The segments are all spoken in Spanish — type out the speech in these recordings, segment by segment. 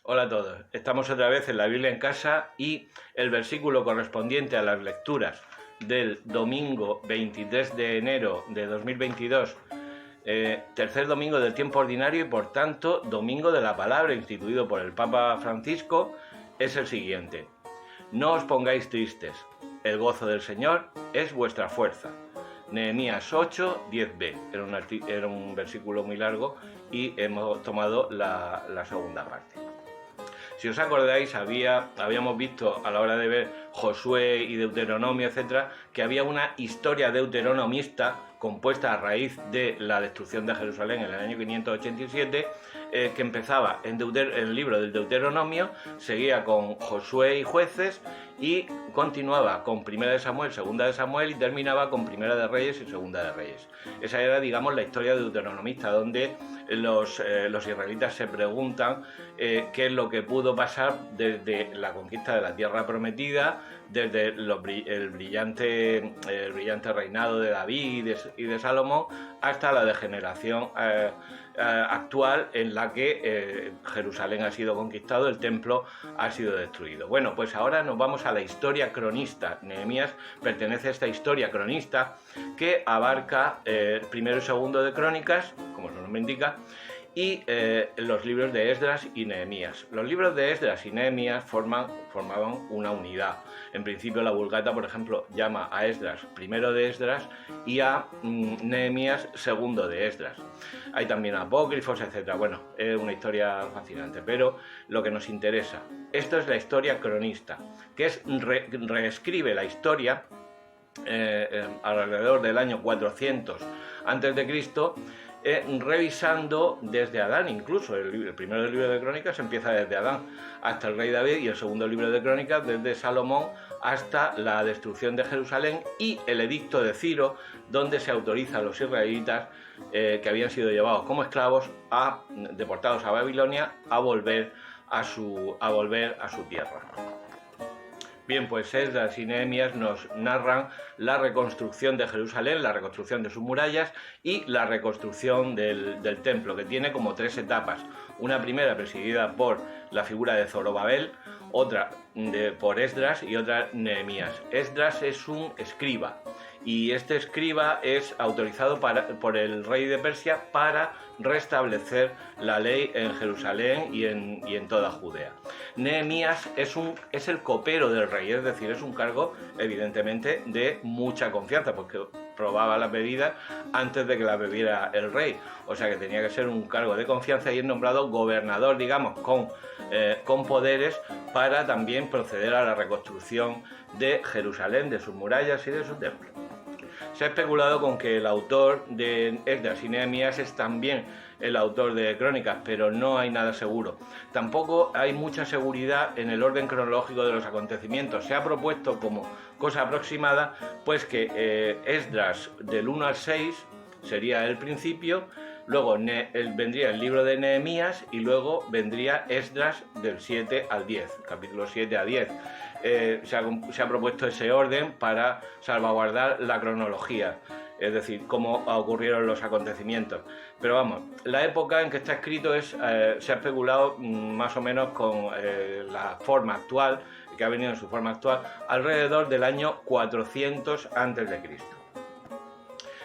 Hola a todos. Estamos otra vez en la Biblia en casa y el versículo correspondiente a las lecturas del domingo 23 de enero de 2022, tercer domingo del tiempo ordinario y por tanto domingo de la palabra instituido por el Papa Francisco, es el siguiente. No os pongáis tristes, el gozo del Señor es vuestra fuerza. Nehemías 8, 10b. Era un versículo muy largo y hemos tomado la segunda parte. Si os acordáis, habíamos visto a la hora de ver Josué y Deuteronomio, etcétera, que había una historia deuteronomista compuesta a raíz de la destrucción de Jerusalén en el año 587, que empezaba en el libro del Deuteronomio, seguía con Josué y Jueces y continuaba con Primera de Samuel, Segunda de Samuel y terminaba con Primera de Reyes y Segunda de Reyes. Esa era, digamos, la historia deuteronomista, donde los israelitas se preguntan qué es lo que pudo pasar desde la conquista de la tierra prometida, desde el brillante reinado de David y de Salomón, hasta la degeneración actual en la que Jerusalén ha sido conquistado, el templo ha sido destruido. Bueno, pues ahora nos vamos a la historia cronista. Nehemías pertenece a esta historia cronista que abarca primero y segundo de Crónicas, como su nombre indica, y los libros de Esdras y Nehemías. Los libros de Esdras y Nehemías formaban una unidad. En principio la Vulgata, por ejemplo, llama a Esdras primero de Esdras y a Nehemías segundo de Esdras. Hay también apócrifos, etc. Bueno, es una historia fascinante, pero lo que nos interesa, esto es la historia cronista, que es reescribe la historia alrededor del año 400 a.C., revisando desde Adán. Incluso el primero libro de Crónicas empieza desde Adán hasta el rey David y el segundo libro de Crónicas desde Salomón hasta la destrucción de Jerusalén y el edicto de Ciro, donde se autoriza a los israelitas que habían sido llevados como esclavos, deportados a Babilonia, a volver a su tierra. Bien, pues Esdras y Nehemías nos narran la reconstrucción de Jerusalén, la reconstrucción de sus murallas y la reconstrucción del templo, que tiene como tres etapas. Una primera presidida por la figura de Zorobabel, otra por Esdras y otra Nehemías. Esdras es un escriba y este escriba es autorizado por el rey de Persia para restablecer la ley en Jerusalén y en toda Judea. Nehemías es el copero del rey, es decir, es un cargo evidentemente de mucha confianza, porque probaba las bebidas antes de que las bebiera el rey, o sea que tenía que ser un cargo de confianza y es nombrado gobernador, digamos, con poderes para también proceder a la reconstrucción de Jerusalén, de sus murallas y de su templo. Se ha especulado con que el autor de Esdras y Nehemías es también el autor de Crónicas, pero no hay nada seguro. Tampoco hay mucha seguridad en el orden cronológico de los acontecimientos. Se ha propuesto como cosa aproximada, pues que Esdras del 1 al 6 sería el principio, luego vendría el libro de Nehemías y luego vendría Esdras del 7 al 10, capítulo 7 a 10. Se ha propuesto ese orden para salvaguardar la cronología, es decir, cómo ocurrieron los acontecimientos. Pero vamos, la época en que está escrito se ha especulado más o menos con la forma actual, que ha venido en su forma actual, alrededor del año 400 a.C.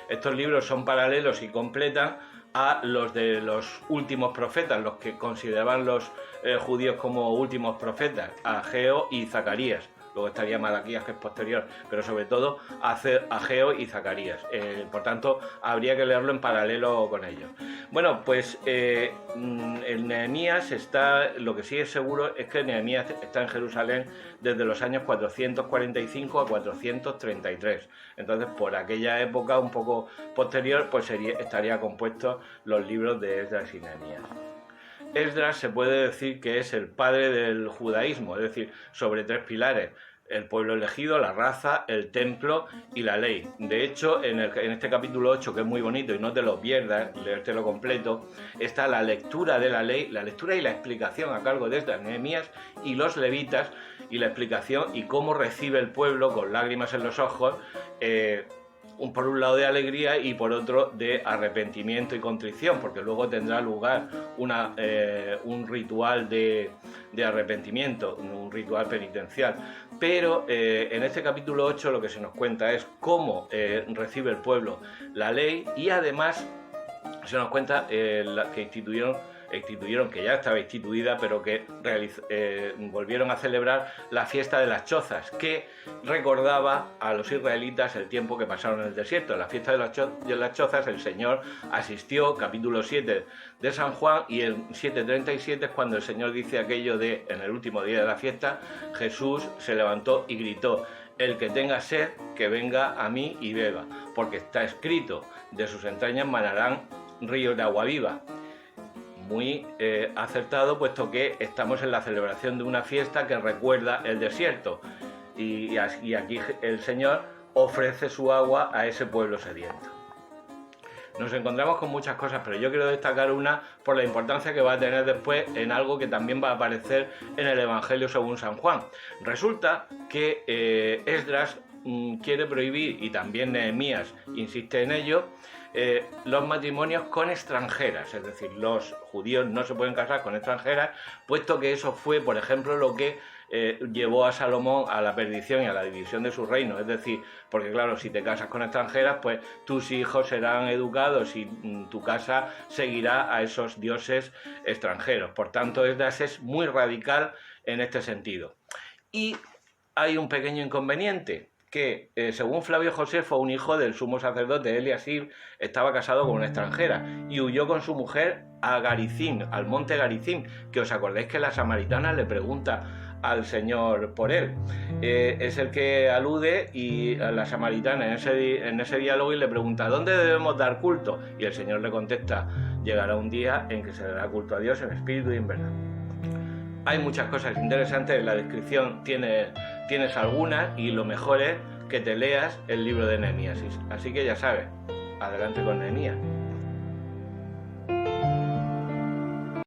Estos libros son paralelos y completan a los de los últimos profetas, los que consideraban los judíos como últimos profetas, Ageo y Zacarías. Luego estaría Malaquías, que es posterior, pero sobre todo Ageo y Zacarías. Por tanto, habría que leerlo en paralelo con ellos. Bueno, pues en Nehemías lo que sí es seguro es que Nehemías está en Jerusalén desde los años 445 a 433. Entonces, por aquella época un poco posterior, pues estaría compuestos los libros de Esdras y Nehemías. Esdras se puede decir que es el padre del judaísmo, es decir, sobre tres pilares: el pueblo elegido, la raza, el templo y la ley. De hecho, en este capítulo 8, que es muy bonito y no te lo pierdas, leértelo completo, está la lectura de la ley, la lectura y la explicación a cargo de Esdras, Nehemías y los levitas, y la explicación y cómo recibe el pueblo con lágrimas en los ojos por un lado de alegría y por otro de arrepentimiento y contrición, porque luego tendrá lugar un ritual de arrepentimiento, un ritual penitencial. Pero en este capítulo 8 lo que se nos cuenta es cómo recibe el pueblo la ley, y además se nos cuenta que instituyeron, que ya estaba instituida, pero que volvieron a celebrar la fiesta de las chozas, que recordaba a los israelitas el tiempo que pasaron en el desierto. En la fiesta de las chozas el Señor asistió, capítulo 7 de San Juan, y el 7:37 es cuando el Señor dice aquello de: en el último día de la fiesta, Jesús se levantó y gritó: el que tenga sed, que venga a mí y beba, porque está escrito, de sus entrañas manarán ríos de agua viva. Muy acertado, puesto que estamos en la celebración de una fiesta que recuerda el desierto, y aquí el Señor ofrece su agua a ese pueblo sediento. Nos encontramos con muchas cosas, pero yo quiero destacar una por la importancia que va a tener después en algo que también va a aparecer en el Evangelio según San Juan. Resulta que Esdras quiere prohibir, y también Nehemías insiste en ello, los matrimonios con extranjeras, es decir, los judíos no se pueden casar con extranjeras, puesto que eso fue, por ejemplo, lo que llevó a Salomón a la perdición y a la división de su reino. Es decir, porque claro, si te casas con extranjeras, pues tus hijos serán educados y tu casa seguirá a esos dioses extranjeros. Por tanto, Esdras es muy radical en este sentido. Y hay un pequeño inconveniente, que según Flavio Josefo, un hijo del sumo sacerdote Eliasib estaba casado con una extranjera y huyó con su mujer a Garizim, al monte Garizim, que os acordáis que la samaritana le pregunta al Señor por él. Es el que alude, y a la samaritana en ese diálogo, y le pregunta: ¿dónde debemos dar culto? Y el Señor le contesta: llegará un día en que se dará culto a Dios en espíritu y en verdad. Hay muchas cosas interesantes en la descripción, tienes algunas, y lo mejor es que te leas el libro de Nehemías. Así que ya sabes, adelante con Nehemías.